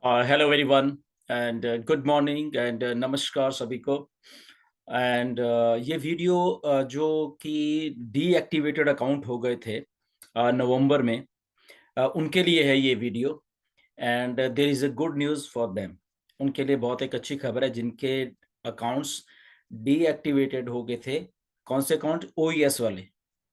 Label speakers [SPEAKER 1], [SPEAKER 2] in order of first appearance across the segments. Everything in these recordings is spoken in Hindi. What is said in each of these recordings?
[SPEAKER 1] Hello everyone and good morning and नमस्कार सभी को। एंड ये वीडियो जो कि डीएक्टिवेटेड अकाउंट हो गए थे नवंबर में, उनके लिए है ये video. And there is a good news for them. उनके लिए बहुत एक अच्छी खबर है जिनके अकाउंट्स डीएक्टिवेटेड हो गए थे। कौन से अकाउंट? ओईएस वाले।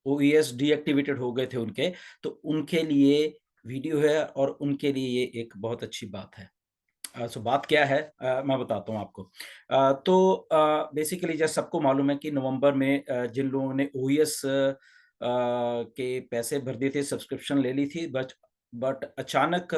[SPEAKER 1] ओईएस डीएक्टिवेटेड हो गए थे उनके, तो उनके लिए वीडियो है और उनके लिए ये एक बहुत अच्छी बात है। सो बात क्या है, मैं बताता हूँ आपको। तो बेसिकली जैसे सबको मालूम है कि नवंबर में जिन लोगों ने ओईएस के पैसे भर दिए थे, सब्सक्रिप्शन ले ली थी, बट अचानक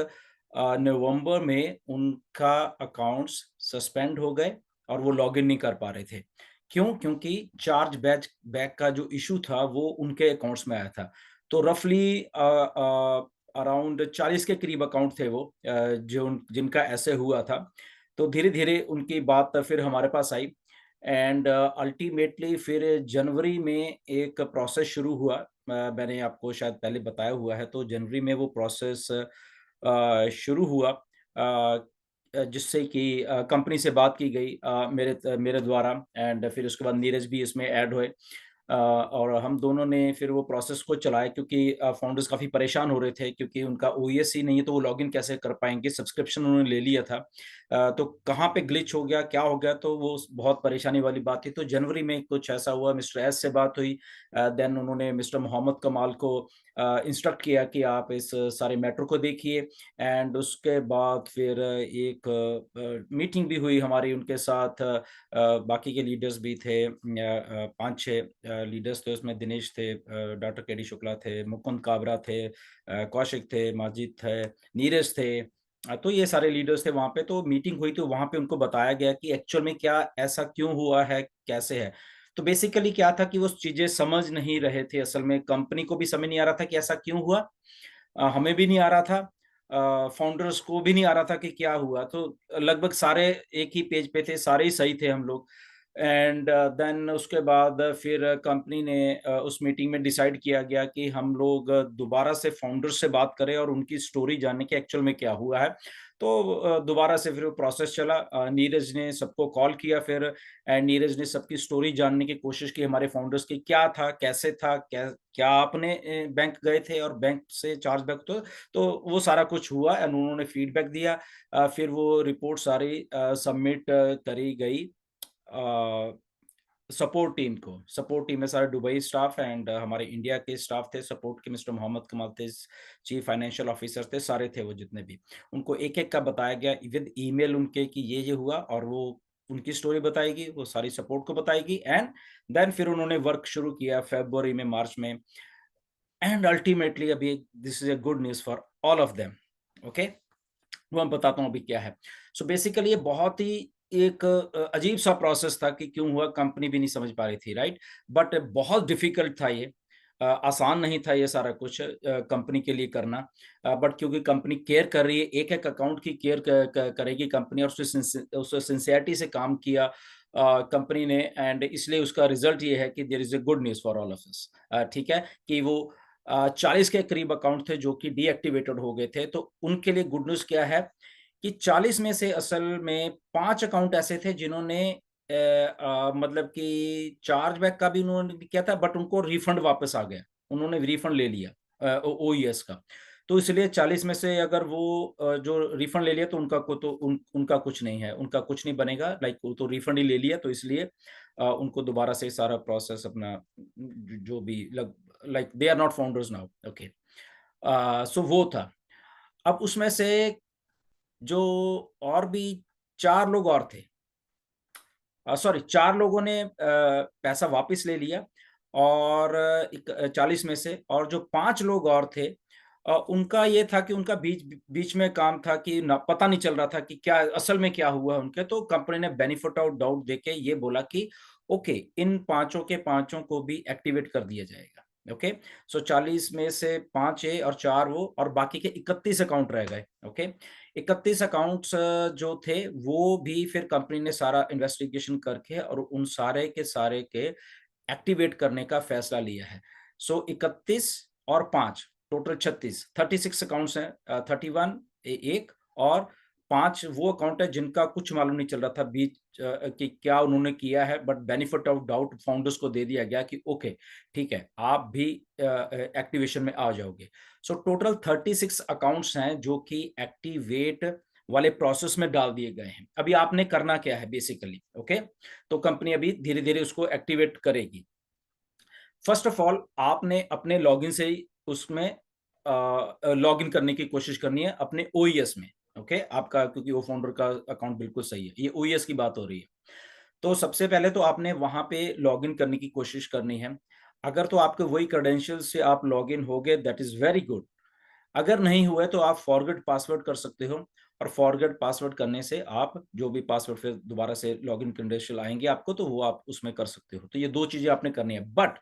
[SPEAKER 1] नवंबर में उनका अकाउंट्स सस्पेंड हो गए और वो लॉगिन नहीं कर पा रहे थे। क्यों? क्योंकि चार्ज बैक का जो इश्यू था वो उनके अकाउंट्स में आया था। तो रफली अराउंड 40 के करीब अकाउंट थे वो, जिनका ऐसे हुआ था। तो धीरे-धीरे उनकी बात फिर हमारे पास आई एंड अल्टीमेटली फिर जनवरी में एक प्रोसेस शुरू हुआ। मैंने आपको शायद पहले बताया हुआ है, तो जनवरी में वो प्रोसेस शुरू हुआ, जिससे कि कंपनी से बात की गई मेरे द्वारा। एंड फिर उसके बाद नीरज भी इसमें ऐड हुए। और हम दोनों ने फिर वो प्रोसेस को चलाया, क्योंकि फाउंडर्स काफ़ी परेशान हो रहे थे, क्योंकि उनका ओईएस ही नहीं है तो वो लॉगिन कैसे कर पाएँगे? सब्सक्रिप्शन उन्होंने ले लिया था। तो कहाँ पे ग्लिच हो गया, क्या हो गया? तो वो बहुत परेशानी वाली बात थी। तो जनवरी में कुछ ऐसा हुआ, मिस्टर एस से बात हुई। देन उन्होंने मिस्टर मोहम्मद कमाल को इंस्ट्रक्ट किया कि आप इस सारे मैटर को देखिए। एंड उसके बाद फिर एक मीटिंग भी हुई हमारी उनके साथ। बाकी के लीडर्स भी थे, 5-6 लीडर्स थे, उसमें दिनेश थे, डॉक्टर केडी शुक्ला थे, मुकुंद काबरा थे, कौशिक थे, माजिद थे, नीरज थे। तो ये सारे लीडर्स थे वहाँ पे। तो मीटिंग हुई, तो वहाँ पे उनको बताया गया कि एक्चुअल में क्या ऐसा क्यों हुआ है, कैसे है। तो बेसिकली क्या था कि वो चीज़ें समझ नहीं रहे थे, असल में कंपनी को भी समझ नहीं आ रहा था कि ऐसा क्यों हुआ। हमें भी नहीं आ रहा था, फाउंडर्स को भी नहीं आ रहा था कि क्या हुआ। तो लगभग सारे एक ही पेज पे थे, सारे ही सही थे हम लोग। एंड देन उसके बाद फिर कंपनी ने उस मीटिंग में डिसाइड किया गया कि हम लोग दोबारा से फाउंडर्स से बात करें और उनकी स्टोरी जानने की एक्चुअल में क्या हुआ है। तो दोबारा से फिर वो प्रोसेस चला। नीरज ने सबको कॉल किया फिर, एंड नीरज ने सबकी स्टोरी जानने की कोशिश की हमारे फाउंडर्स की, क्या था, कैसे था, क्या क्या आपने बैंक गए थे और बैंक से चार्ज बैक तो वो सारा कुछ हुआ एंड उन्होंने फीडबैक दिया। फिर वो रिपोर्ट सारी सबमिट करी गई सपोर्ट टीम को। सपोर्ट टीम में सारे दुबई स्टाफ एंड हमारे इंडिया के स्टाफ थे, सपोर्ट के मिस्टर मोहम्मद कमाल थे, चीफ फाइनेंशियल ऑफिसर थे, सारे थे वो जितने भी। उनको एक-एक का बताया गया विद ईमेल उनके कि ये हुआ, और वो उनकी स्टोरी बताएगी, वो सारी सपोर्ट को बताएगी। एंड देन फिर उन्होंने वर्क शुरू किया फरवरी में, मार्च में। एंड अल्टीमेटली अभी this is a good news for all of them. Okay? वो मैं बताता हूँ अभी क्या है। सो बेसिकली ये बहुत ही एक अजीब-सा प्रोसेस था कि क्यों हुआ, कंपनी भी नहीं समझ पा रही थी, राइट? बट बहुत डिफ़िकल्ट था ये। आसान नहीं था ये सारा कुछ कंपनी के लिए करना। बट क्योंकि कंपनी केयर कर रही है, एक-एक अकाउंट की केयर क क करेगी कंपनी, और उसने सिंसियरिटी से काम किया कंपनी ने। एंड इसलिए उसका रिज़ल्ट ये है कि there is a good news for all of us. ठीक है? कि वो 40 के करीब अकाउंट थे जो कि डीएक्टिवेटेड हो गए थे। तो उनके लिए गुड न्यूज़ क्या है कि 40 में से असल में 5 अकाउंट ऐसे थे जिन्होंने मतलब कि चार्जबैक का भी उन्होंने भी किया था, बट उनको रिफंड वापस आ गया। उन्होंने रिफंड ले लिया ओईएस का। तो इसलिए 40 में से अगर वो जो रिफंड ले लिया तो उनका कुछ नहीं है, उनका कुछ नहीं बनेगा, लाइक वो तो रिफंड ही ले लिया, तो इसलिए उनको दोबारा से सारा प्रोसेस अपना जो भी like they are not founders now. Okay. So वो था। अब उसमें से जो और भी 4 लोग और थे, सॉरी, 4 लोगों ने पैसा वापस ले लिया, और 40 में से, और जो 5 लोग और थे, उनका ये था कि उनका बीच बीच में काम था कि ना पता नहीं चल रहा था कि क्या असल में क्या हुआ उनके। तो कंपनी ने बेनिफिट ऑफ डाउट देके ये बोला कि ओके, इन पाँचों के पाँचों को भी एक्टिवेट कर दिया जाएगा। ओके? सो 40 में से 5 ये और 4 वो, और बाकी के 31 अकाउंट रह गए। ओके? 31 अकाउंट्स जो थे, वो भी फिर कंपनी ने सारा इन्वेस्टिगेशन करके और उन सारे के एक्टिवेट करने का फैसला लिया है। सो 31 और 5 टोटल 36 अकाउंट्स हैं, 31 1 और 5 वो अकाउंट है जिनका कुछ मालूम नहीं चल रहा था बीच कि क्या उन्होंने किया है, but benefit of doubt founders को दे दिया गया कि ओके, ठीक है, आप भी एक्टिवेशन में आ जाओगे। सो टोटल 36 अकाउंट्स हैं जो कि एक्टिवेट वाले प्रोसेस में डाल दिए गए हैं। अभी आपने करना क्या है बेसिकली, ओके? तो कंपनी अभी धीरे-धीरे उसको एक्टिवेट करेगी। फर्स्ट ऑफ ऑल आपने अपने लॉगिन से ही उसमें लॉगिन करने की कोशिश करनी है अपने ओईएस में, ओके? आपका क्योंकि वो फाउंडर का अकाउंट बिल्कुल सही है। ये ओईएस की बात हो रही है। तो सबसे पहले तो आपने वहाँ पे लॉगिन करने की कोशिश करनी है। अगर तो आपके वही क्रेडेंशियल्स से आप लॉगिन हो गए दैट इज़ वेरी गुड। अगर नहीं हुआ है तो आप फॉरगेट पासवर्ड कर सकते हो और फॉरगेट पासवर्ड करने से आप जो भी पासवर्ड फिर दोबारा से लॉगिन क्रेडेंशियल आएँगे आपको तो वो आप उसमें कर सकते हो। तो ये 2 चीज़ें आपने करनी है। बट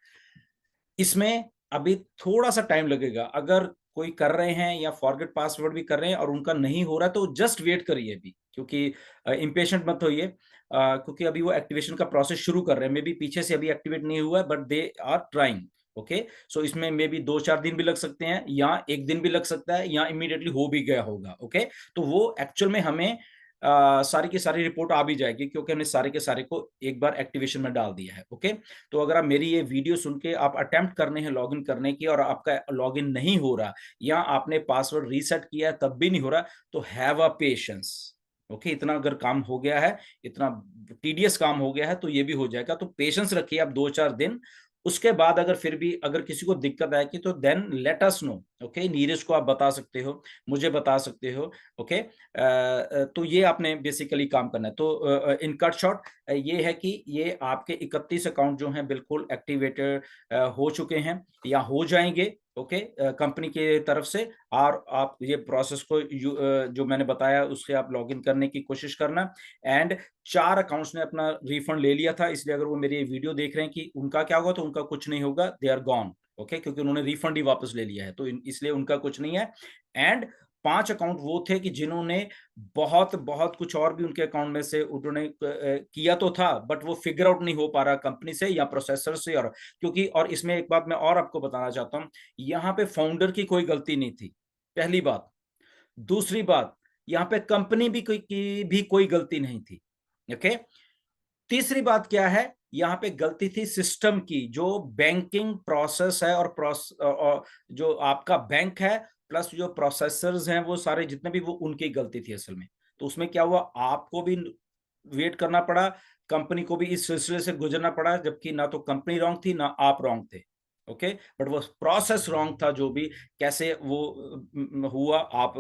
[SPEAKER 1] इसमें अभी थोड़ा-सा टाइम लगेगा। अगर कोई कर रहे हैं या फॉरगेट पासवर्ड भी कर रहे हैं और उनका नहीं हो रहा है तो जस्ट वेट करिए अभी क्योंकि इम्पेशेंट मत होइए क्योंकि अभी वो एक्टिवेशन का प्रोसेस शुरू कर रहे हैं। मेबी पीछे से अभी एक्टिवेट नहीं हुआ है but they are trying, okay? So इसमें मेबी 2-4 दिन भी लग सकते हैं या 1 दिन भी लग सकता है या इमीडिएटली हो भी गया होगा, ओके? तो वो एक्चुअल में हमें सारी की सारी रिपोर्ट आ भी जाएगी क्योंकि हमने सारे के सारे को एक बार एक्टिवेशन में डाल दिया है, ओके? तो अगर आप मेरी ये वीडियो सुन के आप अटेम्प्ट करने हैं लॉगिन करने की और आपका लॉगिन नहीं हो रहा या आपने पासवर्ड रीसेट किया है तब भी नहीं हो रहा, तो हैव अ पेशेंस, ओके? इतना अगर काम हो गया है, इतना टीडियस काम हो गया है तो ये भी हो जाएगा। तो पेशेंस रखिए आप 2-4 दिन, उसके बाद अगर फिर भी अगर किसी को दिक्कत आएगी तो then let us know, okay? Neeraj को आप बता सकते हो, मुझे बता सकते हो, ओके? तो ये आपने बेसिकली काम करना है। तो इन कट शॉर्ट ये है कि ये आपके 31 अकाउंट जो हैं बिल्कुल एक्टिवेटेड हो चुके हैं या हो जाएँगे, ओके? कंपनी की तरफ से और आप ये प्रोसेस को जो मैंने बताया उससे आप लॉगिन करने की कोशिश करना एंड 4 अकाउंट्स ने अपना रिफंड ले लिया था, इसलिए अगर वो मेरी ये वीडियो देख रहे हैं कि उनका क्या होगा, तो उनका कुछ नहीं होगा, दे आर गॉन, ओके? क्योंकि उन्होंने रिफंड ही वापस ले लिया है, तो इन इसलिए उनका कुछ नहीं है एंड 5 अकाउंट वो थे कि जिन्होंने बहुत कुछ और भी उनके अकाउंट में से उन्होंने किया तो था, बट वो फिगर आउट नहीं हो पा रहा कंपनी से या प्रोसेसर से और क्योंकि और इसमें एक बात मैं और आपको बताना चाहता हूँ, यहाँ पे फाउंडर की कोई गलती नहीं थी, पहली बात। दूसरी बात, यहाँ पे कंपनी भी कोई की भी कोई गलती नहीं थी, ओके? तीसरी बात क्या है, यहाँ पे गलती थी सिस्टम की, जो बैंकिंग प्रोसेस है और जो आपका बैंक है, प्लस जो प्रोसेसर्स हैं, वो सारे जितने भी वो उनकी गलती थी असल में। तो उसमें क्या हुआ, आपको भी वेट करना पड़ा, कंपनी को भी इस सिलसिले से गुजरना पड़ा, जबकि ना तो कंपनी रॉन्ग थी, ना आप रॉन्ग थे, ओके? बट वो प्रोसेस रॉन्ग था जो भी, कैसे वो हुआ आप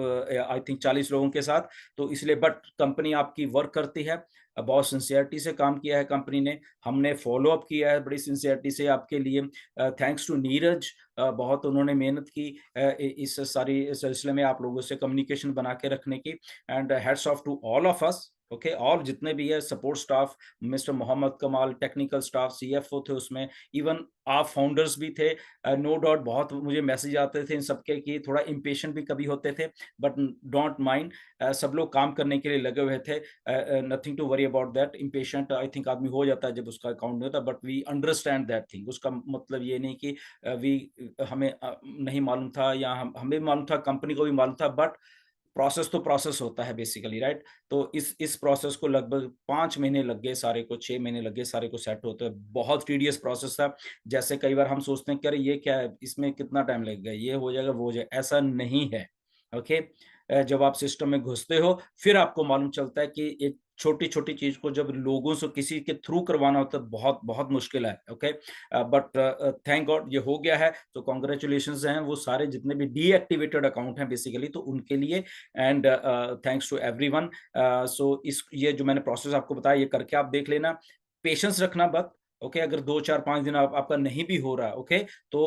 [SPEAKER 1] आई थिंक 40 लोगों के साथ, तो इसलिए बट कंपनी आपकी वर्क करती है बहुत सिंसियरिटी से काम किया है कंपनी ने, हमने फ़ॉलो अप किया है बड़ी सिंसियरिटी से आपके लिए थैंक्स टू नीरज बहुत उन्होंने मेहनत की इस सारी सिलसिले में आप लोगों से कम्युनिकेशन बना के रखने की and hats off to all of us okay और जितने भी है सपोर्ट स्टाफ मिस्टर मोहम्मद कमाल टेक्निकल स्टाफ सीएफओ थे उसमें इवन आप फाउंडर्स भी थे नो डाउट बहुत मुझे मैसेज आते थे इन सबके कि थोड़ा इम्पेशेंट भी कभी होते थे बट डोंट माइंड सब लोग काम करने के लिए लगे हुए थे nothing to worry about that impatient I think आदमी हो जाता है जब उसका अकाउंट नहीं होता but we understand that thing उसका मतलब ये नहीं कि वी हमें नहीं मालूम था या हमें मालूम था कंपनी को भी मालूम था बट प्रोसेस तो प्रोसेस होता है बेसिकली राइट तो इस प्रोसेस को लगभग 5 महीने लग गए सारे को 6 महीने लग गए सारे को सेट होते हैं बहुत टीडियस प्रोसेस था जैसे कई बार हम सोचते हैं कि अरे ये क्या है इसमें कितना टाइम लगेगा ये हो जाएगा वो हो जाएगा ऐसा नहीं है ओके जब आप सिस्टम में घुसते हो फिर आपको मालूम चलता है कि एक छोटी-छोटी चीज़ को जब लोगों से किसी के थ्रू करवाना होता है बहुत बहुत मुश्किल है ओके बट थैंक गॉड ये हो गया है तो कांग्रेचुलेशंस हैं वो सारे जितने भी डीएक्टिवेटेड अकाउंट हैं बेसिकली तो उनके लिए and thanks to everyone so इस ये जो मैंने प्रोसेस आपको बताया ये करके आप देख लेना पेशेंस रखना बस ओके अगर 2 4 5 दिन आपका नहीं भी हो रहा ओके तो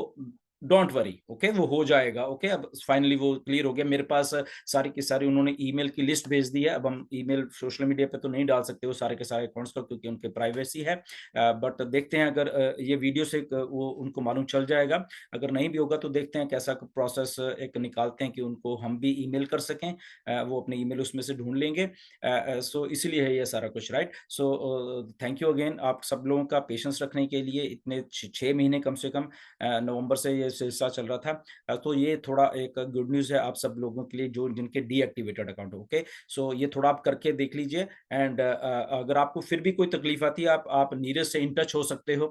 [SPEAKER 1] डोंट वरी ओके वो हो जाएगा ओके अब फाइनली वो क्लियर हो गया मेरे पास सारी की सारी उन्होंने ईमेल की लिस्ट भेज दी है अब हम ईमेल सोशल मीडिया पे तो नहीं डाल सकते वो सारे के सारे अकाउंट्स का क्योंकि उनके प्राइवेसी है बट देखते हैं अगर ये वीडियो से वो उनको मालूम चल जाएगा अगर नहीं भी होगा तो देखते हैं कैसा प्रोसेस एक निकालते हैं कि उनको हम भी ईमेल कर सकें वो अपने ईमेल उसमें से ढूंढ लेंगे सो इसीलिए है ये सारा कुछ right so thank you again आप सब लोगों का पेशेंस रखने के लिए इतने 6 महीने कम से कम नवंबर से ये ये सिलसिला चल रहा था। तो ये थोड़ा एक गुड न्यूज़ है आप सब लोगों के लिए जो जिनके डीएक्टिवेटेड अकाउंट है, ओके? सो ये थोड़ा आप करके देख लीजिए एंड अगर आपको फिर भी कोई तकलीफ आती है आप नीरज से इन टच हो सकते हो,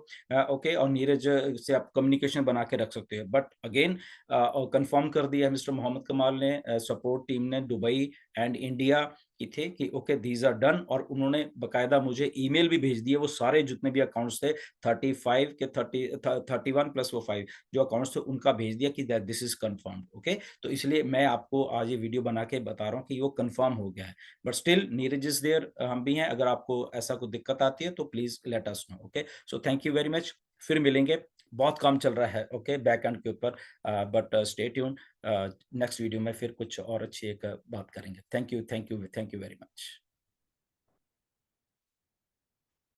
[SPEAKER 1] ओके? और नीरज से आप कम्युनिकेशन बना के रख सकते हो। बट अगेन और कन्फर्म कर दिया मिस्टर मोहम्मद कमाल ने, सपोर्ट टीम ने दुबई एंड इंडिया की थे कि ओके दीज़ आर डन, और उन्होंने बाकायदा मुझे ईमेल भी भेज दिए वो सारे जितने भी अकाउंट्स थे 35 के 31 प्लस वो 5 जो अकाउंट्स थे उनका भेज दिया कि that this is confirmed, okay? तो इसलिए मैं आपको आज ये वीडियो बना के बता रहा हूँ कि वो कन्फर्म हो गया है। But still Neeraj is there, हम भी हैं, अगर आपको ऐसा कोई दिक्कत आती है तो please let us know, okay? So thank you very much, फिर मिलेंगे। बहुत काम चल रहा है, ओके, बैक एंड के ऊपर, but stay tuned, next video में फिर कुछ और अच्छी एक बात करेंगे। Thank you very much.